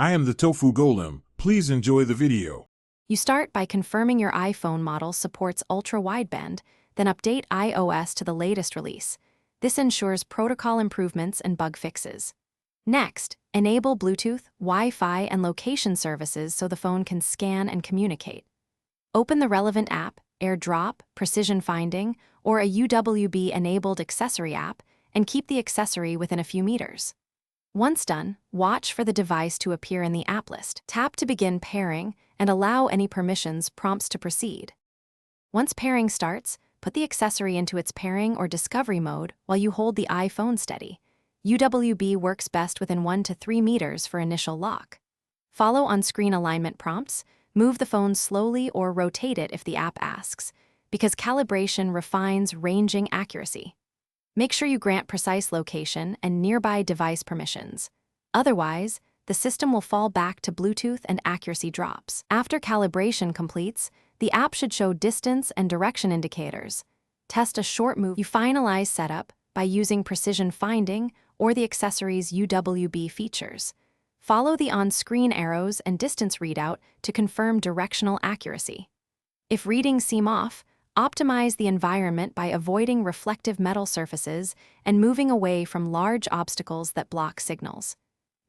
I am the Tofu Golem. Please enjoy the video. You start by confirming your iPhone model supports ultra-wideband, then update iOS to the latest release. This ensures protocol improvements and bug fixes. Next, enable Bluetooth, Wi-Fi, and location services so the phone can scan and communicate. Open the relevant app, AirDrop, Precision Finding, or a UWB-enabled accessory app, and keep the accessory within a few meters. Once done, watch for the device to appear in the app list. Tap to begin pairing and allow any permissions prompts to proceed. Once pairing starts, put the accessory into its pairing or discovery mode while you hold the iPhone steady. UWB works best within 1 to 3 meters for initial lock. Follow on-screen alignment prompts, move the phone slowly or rotate it if the app asks, because calibration refines ranging accuracy. Make sure you grant precise location and nearby device permissions. Otherwise, the system will fall back to Bluetooth and accuracy drops. After calibration completes, the app should show distance and direction indicators. Test a short move. You finalize setup by using Precision Finding or the accessory's UWB features. Follow the on-screen arrows and distance readout to confirm directional accuracy. If readings seem off, optimize the environment by avoiding reflective metal surfaces and moving away from large obstacles that block signals.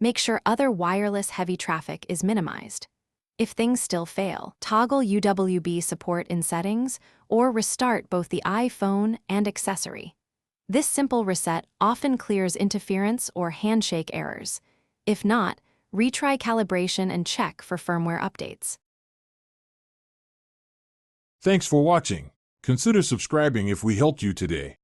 Make sure other wireless heavy traffic is minimized. If things still fail, toggle UWB support in settings or restart both the iPhone and accessory. This simple reset often clears interference or handshake errors. If not, retry calibration and check for firmware updates. Thanks for watching. Consider subscribing if we helped you today.